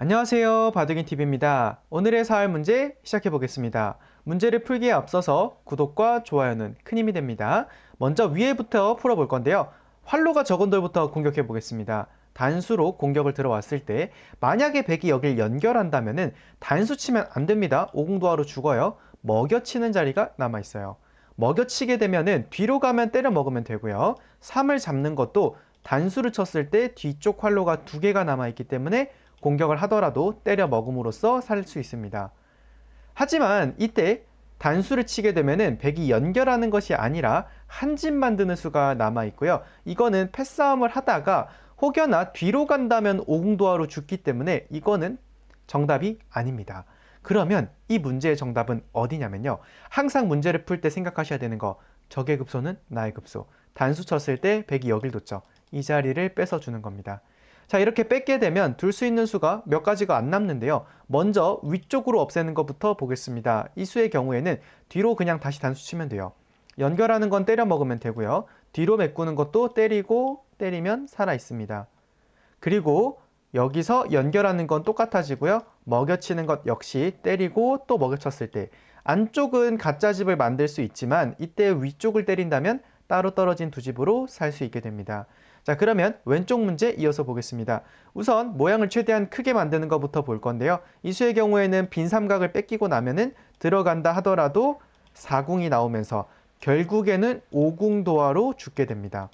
안녕하세요. 바둑인TV입니다. 오늘의 사활 문제 시작해 보겠습니다. 문제를 풀기에 앞서서 구독과 좋아요는 큰 힘이 됩니다. 먼저 위에부터 풀어볼 건데요. 활로가 적은 돌부터 공격해 보겠습니다. 단수로 공격을 들어왔을 때 만약에 백이 여길 연결한다면 단수 치면 안 됩니다. 오공도화로 죽어요. 먹여치는 자리가 남아 있어요. 먹여치게 되면은 뒤로 가면 때려 먹으면 되고요. 3을 잡는 것도 단수를 쳤을 때 뒤쪽 활로가 2개가 남아 있기 때문에 공격을 하더라도 때려 먹음으로써 살 수 있습니다. 하지만 이때 단수를 치게 되면은 백이 연결하는 것이 아니라 한 집 만드는 수가 남아 있고요. 이거는 패싸움을 하다가 혹여나 뒤로 간다면 오공도화로 죽기 때문에 이거는 정답이 아닙니다. 그러면 이 문제의 정답은 어디냐면요. 항상 문제를 풀 때 생각하셔야 되는 거, 적의 급소는 나의 급소. 단수 쳤을 때 백이 여길 뒀죠. 이 자리를 뺏어주는 겁니다. 자, 이렇게 뺏게 되면 둘 수 있는 수가 몇 가지가 안 남는데요. 먼저 위쪽으로 없애는 것부터 보겠습니다. 이 수의 경우에는 뒤로 그냥 다시 단수 치면 돼요. 연결하는 건 때려 먹으면 되고요. 뒤로 메꾸는 것도 때리고 때리면 살아 있습니다. 그리고 여기서 연결하는 건 똑같아지고요. 먹여치는 것 역시 때리고 또 먹여쳤을 때 안쪽은 가짜 집을 만들 수 있지만 이때 위쪽을 때린다면 따로 떨어진 두 집으로 살 수 있게 됩니다. 자, 그러면 왼쪽 문제 이어서 보겠습니다. 우선 모양을 최대한 크게 만드는 것부터 볼 건데요. 이 수의 경우에는 빈 삼각을 뺏기고 나면은 들어간다 하더라도 4궁이 나오면서 결국에는 5궁 도화로 죽게 됩니다.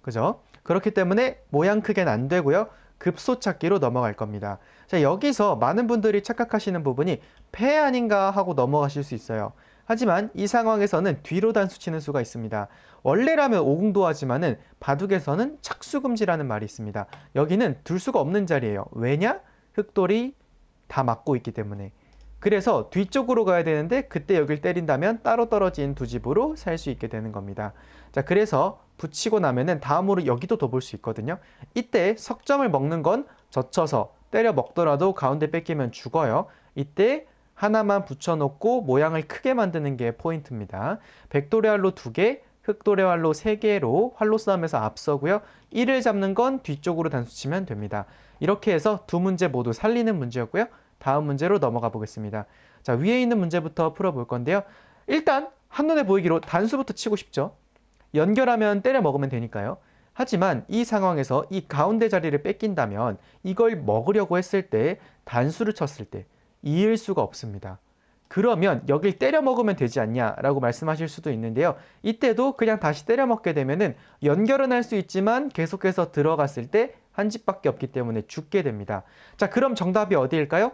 그죠? 그렇기 때문에 모양 크게는 안 되고요. 급소 찾기로 넘어갈 겁니다. 자, 여기서 많은 분들이 착각하시는 부분이 패 아닌가 하고 넘어가실 수 있어요. 하지만 이 상황에서는 뒤로 단수 치는 수가 있습니다. 원래라면 오공도하지만은 바둑에서는 착수금지라는 말이 있습니다. 여기는 둘 수가 없는 자리예요. 왜냐? 흑돌이 다 막고 있기 때문에. 그래서 뒤쪽으로 가야 되는데 그때 여길 때린다면 따로 떨어진 두 집으로 살 수 있게 되는 겁니다. 자, 그래서 붙이고 나면은 다음으로 여기도 더 볼 수 있거든요. 이때 석점을 먹는 건 젖혀서 때려 먹더라도 가운데 뺏기면 죽어요. 이때 하나만 붙여놓고 모양을 크게 만드는 게 포인트입니다. 백돌의 활로 2개, 흑돌의 활로 3개로 활로 싸움에서 앞서고요. 1을 잡는 건 뒤쪽으로 단수 치면 됩니다. 이렇게 해서 두 문제 모두 살리는 문제였고요. 다음 문제로 넘어가 보겠습니다. 자, 위에 있는 문제부터 풀어볼 건데요. 일단 한눈에 보이기로 단수부터 치고 싶죠. 연결하면 때려 먹으면 되니까요. 하지만 이 상황에서 이 가운데 자리를 뺏긴다면 이걸 먹으려고 했을 때 단수를 쳤을 때 이을 수가 없습니다. 그러면 여길 때려 먹으면 되지 않냐라고 말씀하실 수도 있는데요. 이때도 그냥 다시 때려 먹게 되면은 연결은 할 수 있지만 계속해서 들어갔을 때 한 집밖에 없기 때문에 죽게 됩니다. 자, 그럼 정답이 어디일까요?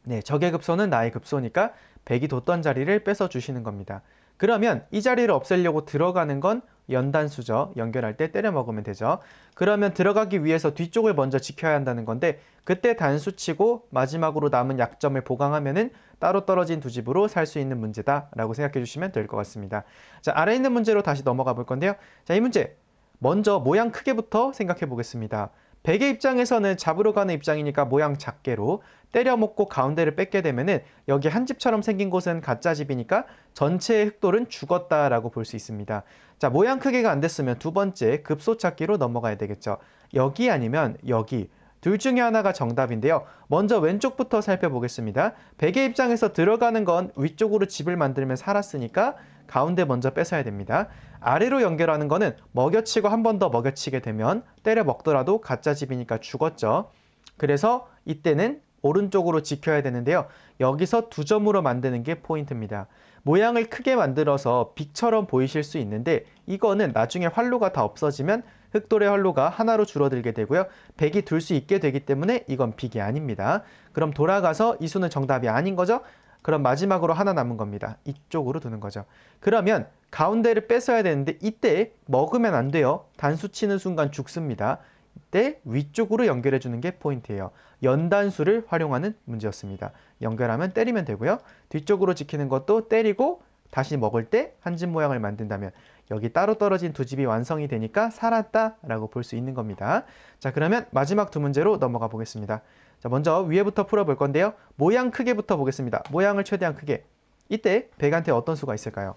네, 적의 급소는 나의 급소니까 백이 뒀던 자리를 뺏어 주시는 겁니다. 그러면 이 자리를 없애려고 들어가는 건 연단수죠. 연결할 때 때려 먹으면 되죠. 그러면 들어가기 위해서 뒤쪽을 먼저 지켜야 한다는 건데 그때 단수 치고 마지막으로 남은 약점을 보강하면은 따로 떨어진 두 집으로 살 수 있는 문제다라고 생각해 주시면 될 것 같습니다. 자, 아래 있는 문제로 다시 넘어가 볼 건데요. 자, 이 문제 먼저 모양 크게부터 생각해 보겠습니다. 백의 입장에서는 잡으러 가는 입장이니까 모양 작게로 때려 먹고 가운데를 뺏게 되면은 여기 한 집처럼 생긴 곳은 가짜 집이니까 전체의 흑돌은 죽었다라고 볼 수 있습니다. 자, 모양 크기가 안 됐으면 두 번째 급소 찾기로 넘어가야 되겠죠. 여기 아니면 여기. 둘 중에 하나가 정답인데요. 먼저 왼쪽부터 살펴보겠습니다. 백의 입장에서 들어가는 건 위쪽으로 집을 만들면 살았으니까 가운데 먼저 뺏어야 됩니다. 아래로 연결하는 거는 먹여치고 한 번 더 먹여치게 되면 때려 먹더라도 가짜 집이니까 죽었죠. 그래서 이때는 오른쪽으로 지켜야 되는데요. 여기서 두 점으로 만드는 게 포인트입니다. 모양을 크게 만들어서 빅처럼 보이실 수 있는데 이거는 나중에 활로가 다 없어지면 흑돌의 활로가 하나로 줄어들게 되고요. 백이 둘 수 있게 되기 때문에 이건 빅이 아닙니다. 그럼 돌아가서 이 수는 정답이 아닌 거죠? 그럼 마지막으로 하나 남은 겁니다. 이쪽으로 두는 거죠. 그러면 가운데를 뺏어야 되는데 이때 먹으면 안 돼요. 단수 치는 순간 죽습니다. 이때 위쪽으로 연결해 주는 게 포인트예요. 연단수를 활용하는 문제였습니다. 연결하면 때리면 되고요. 뒤쪽으로 지키는 것도 때리고 다시 먹을 때 한 집 모양을 만든다면 여기 따로 떨어진 두 집이 완성이 되니까 살았다라고 볼 수 있는 겁니다. 자, 그러면 마지막 두 문제로 넘어가 보겠습니다. 자, 먼저 위에부터 풀어볼 건데요. 모양 크게부터 보겠습니다. 모양을 최대한 크게. 이때 백한테 어떤 수가 있을까요?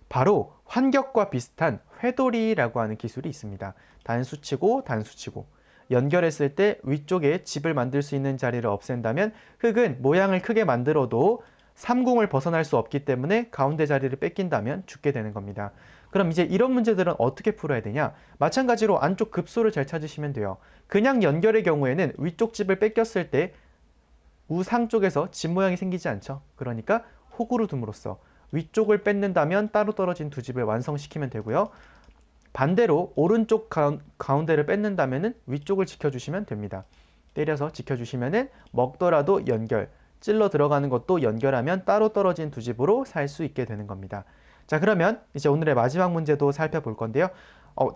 바로 환격과 비슷한 회돌이라고 하는 기술이 있습니다. 단수치고 단수치고. 연결했을 때 위쪽에 집을 만들 수 있는 자리를 없앤다면 흙은 모양을 크게 만들어도 삼궁을 벗어날 수 없기 때문에 가운데 자리를 뺏긴다면 죽게 되는 겁니다. 그럼 이제 이런 문제들은 어떻게 풀어야 되냐? 마찬가지로 안쪽 급소를 잘 찾으시면 돼요. 그냥 연결의 경우에는 위쪽 집을 뺏겼을 때 우상 쪽에서 집 모양이 생기지 않죠. 그러니까 호구로 둠으로써 위쪽을 뺏는다면 따로 떨어진 두 집을 완성시키면 되고요. 반대로 오른쪽 가운데를 뺏는다면 위쪽을 지켜주시면 됩니다. 때려서 지켜주시면 먹더라도 연결, 찔러 들어가는 것도 연결하면 따로 떨어진 두 집으로 살 수 있게 되는 겁니다. 자, 그러면 이제 오늘의 마지막 문제도 살펴볼 건데요.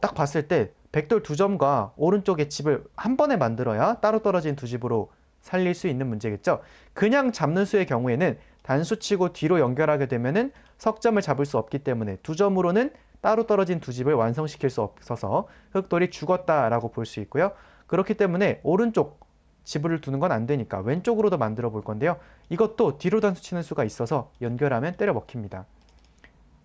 딱 봤을 때 백돌 두 점과 오른쪽에 집을 한 번에 만들어야 따로 떨어진 두 집으로 살릴 수 있는 문제겠죠. 그냥 잡는 수의 경우에는 단수치고 뒤로 연결하게 되면은 석점을 잡을 수 없기 때문에 두 점으로는 따로 떨어진 두 집을 완성시킬 수 없어서 흑돌이 죽었다라고 볼 수 있고요. 그렇기 때문에 오른쪽 집을 두는 건 안 되니까 왼쪽으로도 만들어 볼 건데요. 이것도 뒤로 단수 치는 수가 있어서 연결하면 때려 먹힙니다.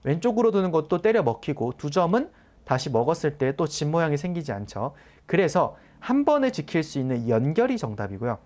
왼쪽으로 두는 것도 때려 먹히고 두 점은 다시 먹었을 때 또 집 모양이 생기지 않죠. 그래서 한 번에 지킬 수 있는 연결이 정답이고요.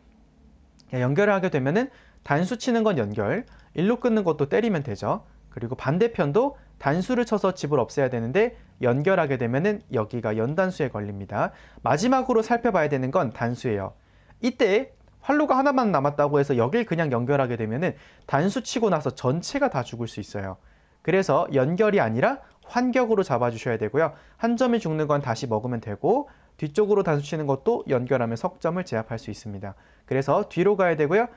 연결을 하게 되면은 단수 치는 건 연결, 일로 끊는 것도 때리면 되죠. 그리고 반대편도 단수를 쳐서 집을 없애야 되는데 연결하게 되면은 여기가 연단수에 걸립니다. 마지막으로 살펴봐야 되는 건 단수예요. 이때 활로가 하나만 남았다고 해서 여길 그냥 연결하게 되면은 단수 치고 나서 전체가 다 죽을 수 있어요. 그래서 연결이 아니라 환격으로 잡아주셔야 되고요. 한 점이 죽는 건 다시 먹으면 되고 뒤쪽으로 단수 치는 것도 연결하면 석점을 제압할 수 있습니다. 그래서 뒤로 가야 되고요.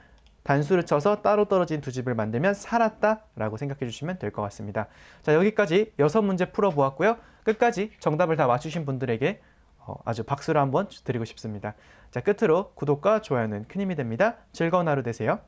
단수를 쳐서 따로 떨어진 두 집을 만들면 살았다라고 생각해 주시면 될 것 같습니다. 자, 여기까지 6문제 풀어보았고요. 끝까지 정답을 다 맞추신 분들에게 아주 박수를 한번 드리고 싶습니다. 자, 끝으로 구독과 좋아요는 큰 힘이 됩니다. 즐거운 하루 되세요.